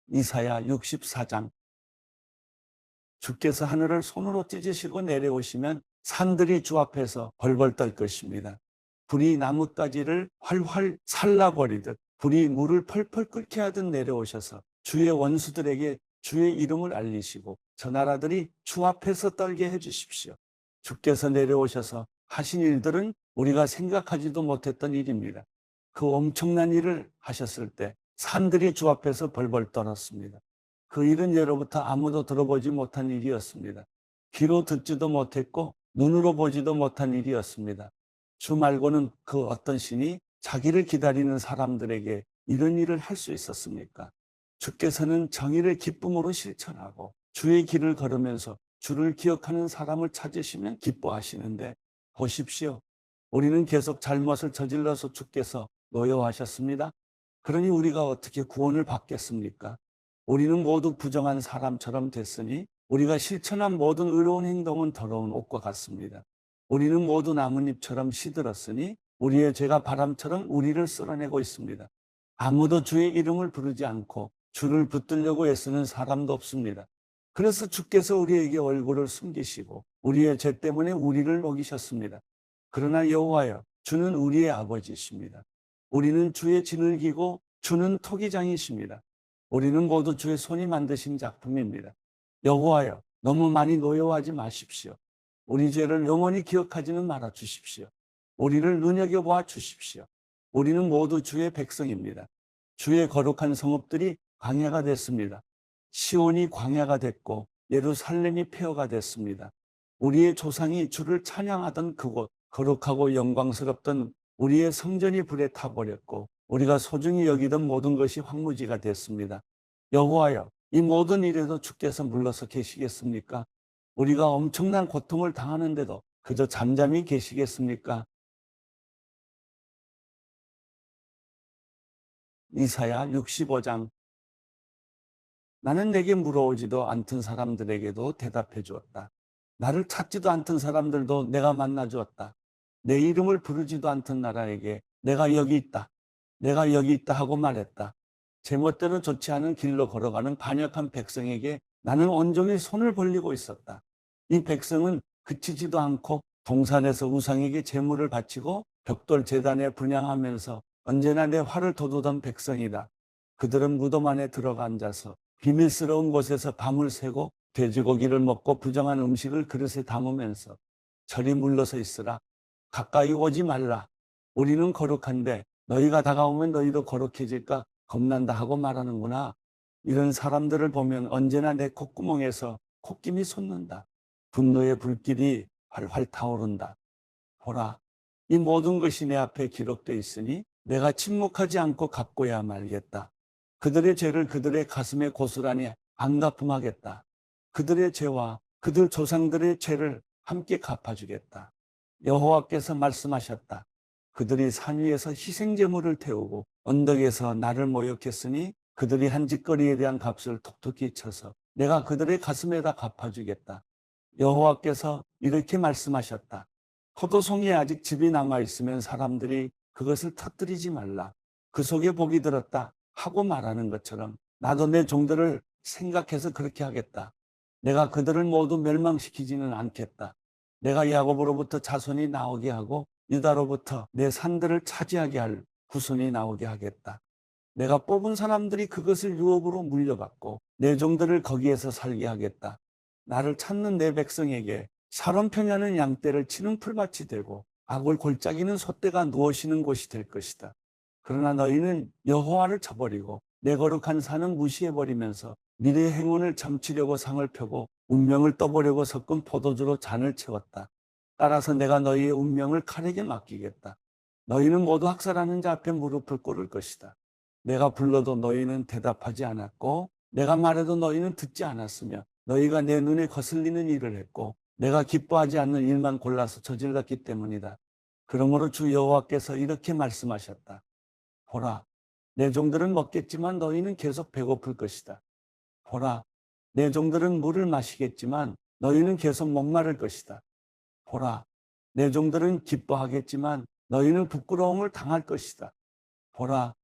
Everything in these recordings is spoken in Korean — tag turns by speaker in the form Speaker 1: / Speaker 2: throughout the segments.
Speaker 1: 이사야 64장. 주께서 하늘을 손으로 찢으시고 내려오시면 산들이 주 앞에서 벌벌 떨 것입니다. 불이 나뭇가지를 활활 살라버리듯 불이 물을 펄펄 끓게 하듯 내려오셔서 주의 원수들에게 주의 이름을 알리시고 저 나라들이 주 앞에서 떨게 해주십시오. 주께서 내려오셔서 하신 일들은 우리가 생각하지도 못했던 일입니다. 그 엄청난 일을 하셨을 때 산들이 주 앞에서 벌벌 떨었습니다. 그 일은 예로부터 아무도 들어보지 못한 일이었습니다. 귀로 듣지도 못했고 눈으로 보지도 못한 일이었습니다. 주 말고는 그 어떤 신이 자기를 기다리는 사람들에게 이런 일을 할 수 있었습니까? 주께서는 정의를 기쁨으로 실천하고 주의 길을 걸으면서 주를 기억하는 사람을 찾으시면 기뻐하시는데, 보십시오. 우리는 계속 잘못을 저질러서 주께서 노여워하셨습니다. 그러니 우리가 어떻게 구원을 받겠습니까? 우리는 모두 부정한 사람처럼 됐으니 우리가 실천한 모든 의로운 행동은 더러운 옷과 같습니다. 우리는 모두 나뭇잎처럼 시들었으니 우리의 죄가 바람처럼 우리를 쓸어내고 있습니다. 아무도 주의 이름을 부르지 않고 주를 붙들려고 애쓰는 사람도 없습니다. 그래서 주께서 우리에게 얼굴을 숨기시고 우리의 죄 때문에 우리를 먹이셨습니다. 그러나 여호와여, 주는 우리의 아버지이십니다. 우리는 주의 진을 기고 주는 토기장이십니다. 우리는 모두 주의 손이 만드신 작품입니다. 여호와여, 너무 많이 노여워하지 마십시오. 우리 죄를 영원히 기억하지는 말아 주십시오. 우리를 눈여겨보아 주십시오. 우리는 모두 주의 백성입니다. 주의 거룩한 성읍들이 광야가 됐습니다. 시온이 광야가 됐고 예루살렘이 폐허가 됐습니다. 우리의 조상이 주를 찬양하던 그곳, 거룩하고 영광스럽던 우리의 성전이 불에 타버렸고 우리가 소중히 여기던 모든 것이 황무지가 됐습니다. 여호와여, 이 모든 일에도 주께서 물러서 계시겠습니까? 우리가 엄청난 고통을 당하는데도 그저 잠잠히 계시겠습니까? 이사야 65장. 나는 내게 물어오지도 않던 사람들에게도 대답해 주었다. 나를 찾지도 않던 사람들도 내가 만나 주었다. 내 이름을 부르지도 않던 나라에게 내가 여기 있다, 내가 여기 있다 하고 말했다. 제멋대로 좋지 않은 길로 걸어가는 반역한 백성에게 나는 온종일 손을 벌리고 있었다. 이 백성은 그치지도 않고 동산에서 우상에게 제물을 바치고 벽돌 제단에 분향하면서 언제나 내 화를 돋우던 백성이다. 그들은 무덤 안에 들어가 앉아서 비밀스러운 곳에서 밤을 새고 돼지고기를 먹고 부정한 음식을 그릇에 담으면서 저리 물러서 있으라. 가까이 오지 말라. 우리는 거룩한데 너희가 다가오면 너희도 거룩해질까 겁난다 하고 말하는구나. 이런 사람들을 보면 언제나 내 콧구멍에서 콧김이 솟는다. 분노의 불길이 활활 타오른다. 보라, 이 모든 것이 내 앞에 기록되어 있으니 내가 침묵하지 않고 갚고야 말겠다. 그들의 죄를 그들의 가슴에 고스란히 안갚음하겠다. 그들의 죄와 그들 조상들의 죄를 함께 갚아주겠다. 여호와께서 말씀하셨다. 그들이 산 위에서 희생제물을 태우고 언덕에서 나를 모욕했으니 그들이 한 짓거리에 대한 값을 톡톡히 쳐서 내가 그들의 가슴에다 갚아주겠다. 여호와께서 이렇게 말씀하셨다. 포도송이에 아직 즙이 남아있으면 사람들이 그것을 터뜨리지 말라. 그 속에 복이 들었다 하고 말하는 것처럼 나도 내 종들을 생각해서 그렇게 하겠다. 내가 그들을 모두 멸망시키지는 않겠다. 내가 야곱으로부터 자손이 나오게 하고 유다로부터 내 산들을 차지하게 할 후손이 나오게 하겠다. 내가 뽑은 사람들이 그것을 유업으로 물려받고 내 종들을 거기에서 살게 하겠다. 나를 찾는 내 백성에게 사람 평야는 양떼를 치는 풀밭이 되고 악을 골짜기는 솥대가 누워 쉬는 곳이 될 것이다. 그러나 너희는 여호와를 저버리고 내 거룩한 산은 무시해버리면서 미래의 행운을 점치려고 상을 펴고 운명을 떠보려고 섞은 포도주로 잔을 채웠다. 따라서 내가 너희의 운명을 칼에게 맡기겠다. 너희는 모두 학살하는 자 앞에 무릎을 꿇을 것이다. 내가 불러도 너희는 대답하지 않았고 내가 말해도 너희는 듣지 않았으며 너희가 내 눈에 거슬리는 일을 했고 내가 기뻐하지 않는 일만 골라서 저질렀기 때문이다. 그러므로 주 여호와께서 이렇게 말씀하셨다. 보라, 내 종들은 먹겠지만 너희는 계속 배고플 것이다. 보라, 내 종들은 물을 마시겠지만 너희는 계속 목마를 것이다. 보라, 내 종들은 기뻐하겠지만 너희는 부끄러움을 당할 것이다. 보라,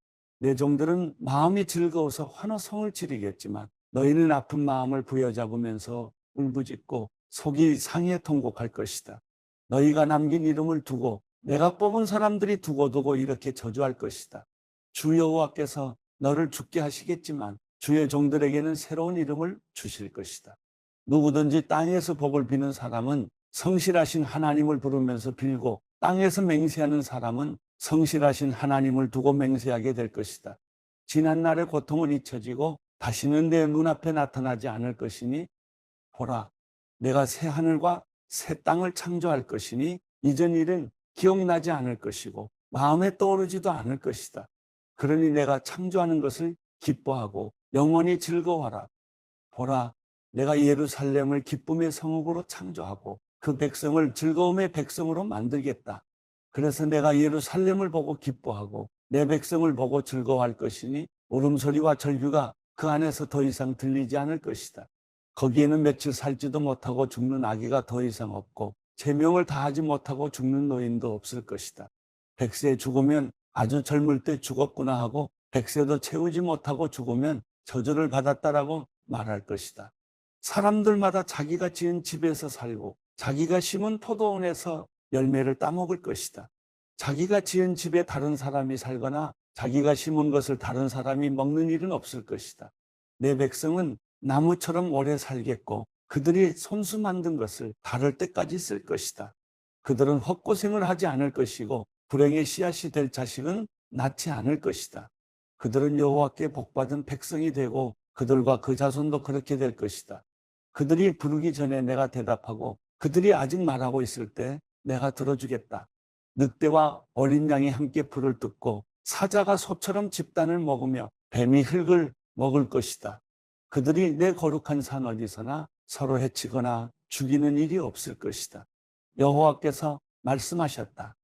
Speaker 1: 내 종들은 마음이 즐거워서 환호성을 지르겠지만 너희는 아픈 마음을 부여잡으면서 울부짖고 속이 상해 통곡할 것이다. 너희가 남긴 이름을 두고 내가 뽑은 사람들이 두고두고 이렇게 저주할 것이다. 주 여호와께서 너를 죽게 하시겠지만 주의 종들에게는 새로운 이름을 주실 것이다. 누구든지 땅에서 복을 비는 사람은 성실하신 하나님을 부르면서 빌고 땅에서 맹세하는 사람은 성실하신 하나님을 두고 맹세하게 될 것이다. 지난날의 고통은 잊혀지고 다시는 내 눈앞에 나타나지 않을 것이니 보라, 내가 새 하늘과 새 땅을 창조할 것이니 이전 일은 기억나지 않을 것이고 마음에 떠오르지도 않을 것이다. 그러니 내가 창조하는 것을 기뻐하고 영원히 즐거워하라. 보라, 내가 예루살렘을 기쁨의 성읍으로 창조하고 그 백성을 즐거움의 백성으로 만들겠다. 그래서 내가 예루살렘을 보고 기뻐하고 내 백성을 보고 즐거워할 것이니 울음소리와 절규가 그 안에서 더 이상 들리지 않을 것이다. 거기에는 며칠 살지도 못하고 죽는 아기가 더 이상 없고 제명을 다하지 못하고 죽는 노인도 없을 것이다. 백세 죽으면 아주 젊을 때 죽었구나 하고 백세도 채우지 못하고 죽으면 저주를 받았다라고 말할 것이다. 사람들마다 자기가 지은 집에서 살고 자기가 심은 포도원에서 열매를 따먹을 것이다. 자기가 지은 집에 다른 사람이 살거나 자기가 심은 것을 다른 사람이 먹는 일은 없을 것이다. 내 백성은 나무처럼 오래 살겠고 그들이 손수 만든 것을 다를 때까지 쓸 것이다. 그들은 헛고생을 하지 않을 것이고 불행의 씨앗이 될 자식은 낳지 않을 것이다. 그들은 여호와께 복받은 백성이 되고 그들과 그 자손도 그렇게 될 것이다. 그들이 부르기 전에 내가 대답하고 그들이 아직 말하고 있을 때 내가 들어주겠다. 늑대와 어린 양이 함께 불을 뜯고 사자가 소처럼 집단을 먹으며 뱀이 흙을 먹을 것이다. 그들이 내 거룩한 산 어디서나 서로 해치거나 죽이는 일이 없을 것이다. 여호와께서 말씀하셨다.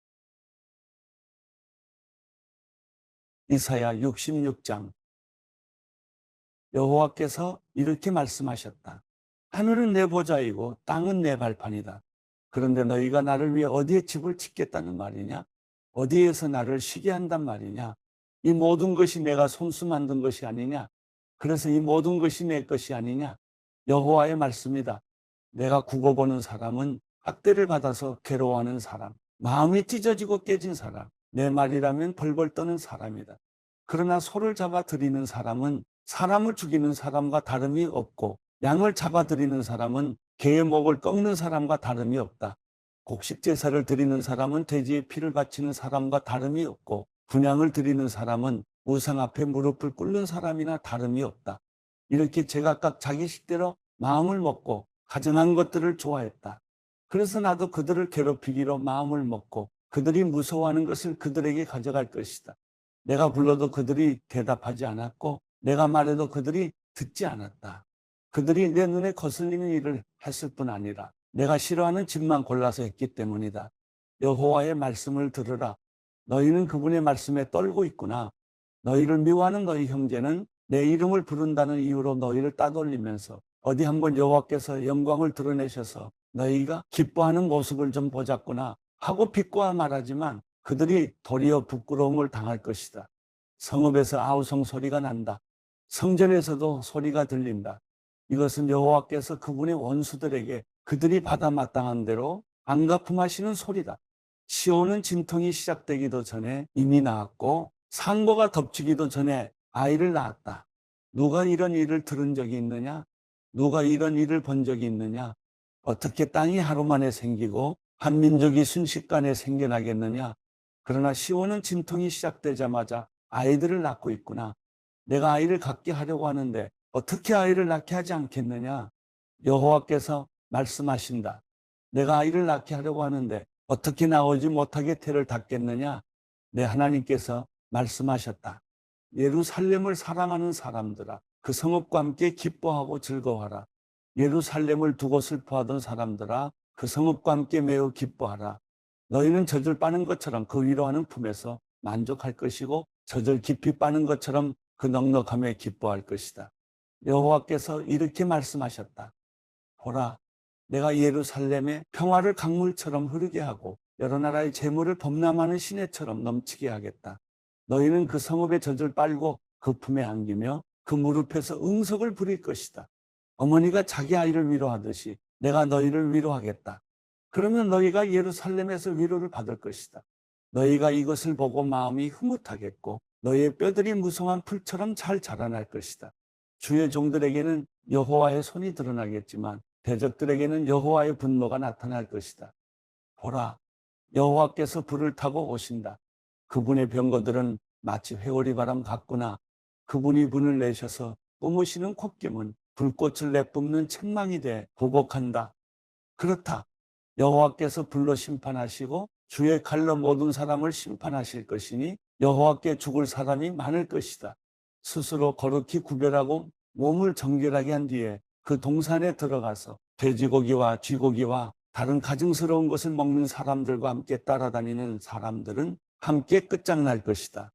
Speaker 1: 이사야 66장. 여호와께서 이렇게 말씀하셨다. 하늘은 내 보좌이고 땅은 내 발판이다. 그런데 너희가 나를 위해 어디에 집을 짓겠다는 말이냐? 어디에서 나를 쉬게 한단 말이냐? 이 모든 것이 내가 손수 만든 것이 아니냐? 그래서 이 모든 것이 내 것이 아니냐? 여호와의 말씀이다. 내가 구고 보는 사람은 학대를 받아서 괴로워하는 사람, 마음이 찢어지고 깨진 사람, 내 말이라면 벌벌 떠는 사람이다. 그러나 소를 잡아 들이는 사람은 사람을 죽이는 사람과 다름이 없고 양을 잡아 들이는 사람은 개의 목을 꺾는 사람과 다름이 없다. 곡식 제사를 드리는 사람은 돼지의 피를 바치는 사람과 다름이 없고 분향을 드리는 사람은 우상 앞에 무릎을 꿇는 사람이나 다름이 없다. 이렇게 제각각 자기 식대로 마음을 먹고 가증한 것들을 좋아했다. 그래서 나도 그들을 괴롭히기로 마음을 먹고 그들이 무서워하는 것을 그들에게 가져갈 것이다. 내가 불러도 그들이 대답하지 않았고 내가 말해도 그들이 듣지 않았다. 그들이 내 눈에 거슬리는 일을 했을 뿐 아니라 내가 싫어하는 집만 골라서 했기 때문이다. 여호와의 말씀을 들으라. 너희는 그분의 말씀에 떨고 있구나. 너희를 미워하는 너희 형제는 내 이름을 부른다는 이유로 너희를 따돌리면서 어디 한번 여호와께서 영광을 드러내셔서 너희가 기뻐하는 모습을 좀 보자꾸나 하고 비꼬아 말하지만 그들이 도리어 부끄러움을 당할 것이다. 성읍에서 아우성 소리가 난다. 성전에서도 소리가 들린다. 이것은 여호와께서 그분의 원수들에게 그들이 받아 마땅한 대로 안갚음하시는 소리다. 시온은 진통이 시작되기도 전에 이미 나았고 산고가 덮치기도 전에 아이를 낳았다. 누가 이런 일을 들은 적이 있느냐? 누가 이런 일을 본 적이 있느냐? 어떻게 땅이 하루 만에 생기고 한 민족이 순식간에 생겨나겠느냐? 그러나 시온은 진통이 시작되자마자 아이들을 낳고 있구나. 내가 아이를 갖게 하려고 하는데 어떻게 아이를 낳게 하지 않겠느냐? 여호와께서 말씀하신다. 내가 아이를 낳게 하려고 하는데 어떻게 나오지 못하게 태를 닫겠느냐? 내 하나님께서 말씀하셨다. 예루살렘을 사랑하는 사람들아, 그 성읍과 함께 기뻐하고 즐거워하라. 예루살렘을 두고 슬퍼하던 사람들아, 그 성읍과 함께 매우 기뻐하라. 너희는 젖을 빠는 것처럼 그 위로하는 품에서 만족할 것이고 젖을 깊이 빠는 것처럼 그 넉넉함에 기뻐할 것이다. 여호와께서 이렇게 말씀하셨다. 보라, 내가 예루살렘에 평화를 강물처럼 흐르게 하고 여러 나라의 재물을 범람하는 시내처럼 넘치게 하겠다. 너희는 그 성읍의 젖을 빨고 그 품에 안기며 그 무릎에서 응석을 부릴 것이다. 어머니가 자기 아이를 위로하듯이 내가 너희를 위로하겠다. 그러면 너희가 예루살렘에서 위로를 받을 것이다. 너희가 이것을 보고 마음이 흐뭇하겠고 너희의 뼈들이 무성한 풀처럼 잘 자라날 것이다. 주의 종들에게는 여호와의 손이 드러나겠지만 대적들에게는 여호와의 분노가 나타날 것이다. 보라, 여호와께서 불을 타고 오신다. 그분의 병거들은 마치 회오리 바람 같구나. 그분이 분을 내셔서 뿜으시는 콧김은 불꽃을 내뿜는 책망이 돼 보복한다. 그렇다. 여호와께서 불로 심판하시고 주의 칼로 모든 사람을 심판하실 것이니 여호와께 죽을 사람이 많을 것이다. 스스로 거룩히 구별하고 몸을 정결하게 한 뒤에 그 동산에 들어가서 돼지고기와 쥐고기와 다른 가증스러운 것을 먹는 사람들과 함께 따라다니는 사람들은 함께 끝장날 것이다.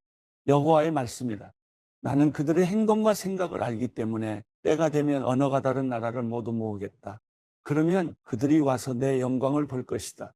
Speaker 1: 여호와의 말씀이다. 나는 그들의 행동과 생각을 알기 때문에 때가 되면 언어가 다른 나라를 모두 모으겠다. 그러면 그들이 와서 내 영광을 볼 것이다.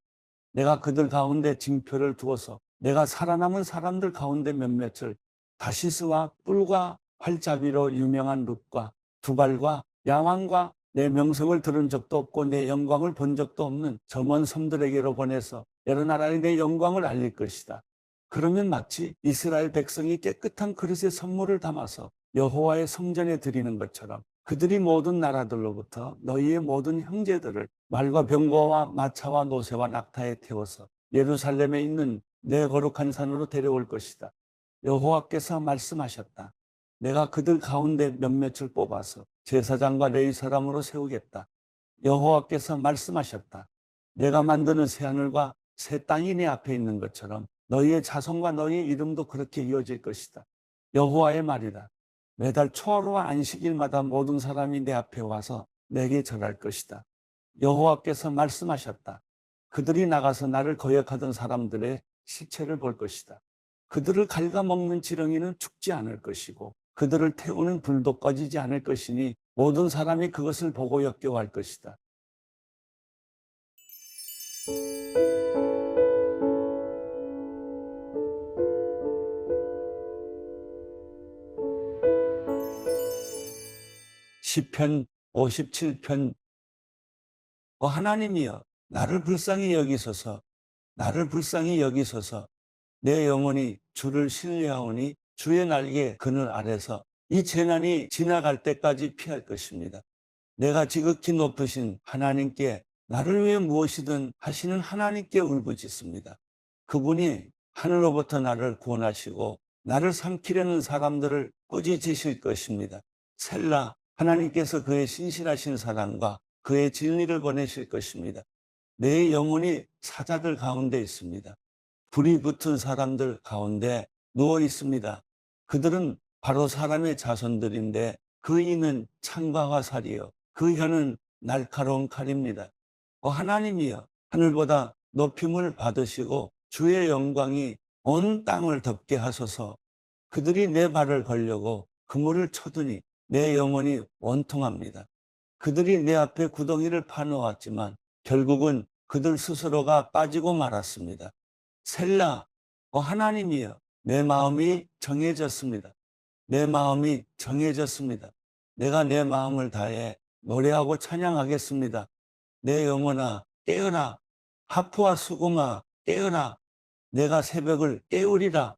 Speaker 1: 내가 그들 가운데 징표를 두어서 내가 살아남은 사람들 가운데 몇몇을 다시스와 뿔과 활자비로 유명한 룻과 두발과 야왕과 내 명성을 들은 적도 없고 내 영광을 본 적도 없는 저 먼 섬들에게로 보내서 여러 나라의 내 영광을 알릴 것이다. 그러면 마치 이스라엘 백성이 깨끗한 그릇에 선물을 담아서 여호와의 성전에 드리는 것처럼 그들이 모든 나라들로부터 너희의 모든 형제들을 말과 병거와 마차와 노새와 낙타에 태워서 예루살렘에 있는 내 거룩한 산으로 데려올 것이다. 여호와께서 말씀하셨다. 내가 그들 가운데 몇몇을 뽑아서 제사장과 레위 사람으로 세우겠다. 여호와께서 말씀하셨다. 내가 만드는 새하늘과 새 땅이 내 앞에 있는 것처럼 너희의 자손과 너희의 이름도 그렇게 이어질 것이다. 여호와의 말이다. 매달 초하루와 안식일마다 모든 사람이 내 앞에 와서 내게 절할 것이다. 여호와께서 말씀하셨다. 그들이 나가서 나를 거역하던 사람들의 시체를 볼 것이다. 그들을 갉아먹는 지렁이는 죽지 않을 것이고 그들을 태우는 불도 꺼지지 않을 것이니 모든 사람이 그것을 보고 역겨워할 것이다. 시편 57편. 하나님이여 나를 불쌍히 여기소서. 나를 불쌍히 여기소서. 내 영혼이 주를 신뢰하오니 주의 날개 그늘 아래서 이 재난이 지나갈 때까지 피할 것입니다. 내가 지극히 높으신 하나님께 나를 위해 무엇이든 하시는 하나님께 울부짖습니다. 그분이 하늘로부터 나를 구원하시고 나를 삼키려는 사람들을 꾸짖으실 것입니다. 셀라. 하나님께서 그의 신실하신 사랑과 그의 진리를 보내실 것입니다. 내 영혼이 사자들 가운데 있습니다. 불이 붙은 사람들 가운데 누워 있습니다. 그들은 바로 사람의 자손들인데 그 이는 창과 화살이요 그 혀는 날카로운 칼입니다. 하나님이여 하늘보다 높임을 받으시고 주의 영광이 온 땅을 덮게 하소서. 그들이 내 발을 걸려고 그물을 쳐두니 내 영혼이 원통합니다. 그들이 내 앞에 구덩이를 파놓았지만 결국은 그들 스스로가 빠지고 말았습니다. 셀라. 하나님이여 내 마음이 정해졌습니다. 내 마음이 정해졌습니다. 내가 내 마음을 다해 노래하고 찬양하겠습니다. 내 영혼아 깨어라. 하프와 수금아 깨어라. 내가 새벽을 깨우리라.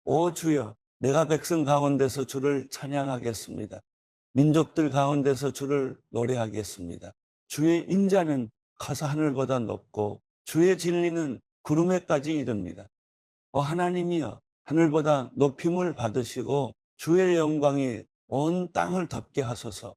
Speaker 1: 오 주여 내가 백성 가운데서 주를 찬양하겠습니다. 민족들 가운데서 주를 노래하겠습니다. 주의 인자는 가서 하늘보다 높고 주의 진리는 구름에까지 이릅니다. 하나님이여 하늘보다 높임을 받으시고 주의 영광이 온 땅을 덮게 하소서.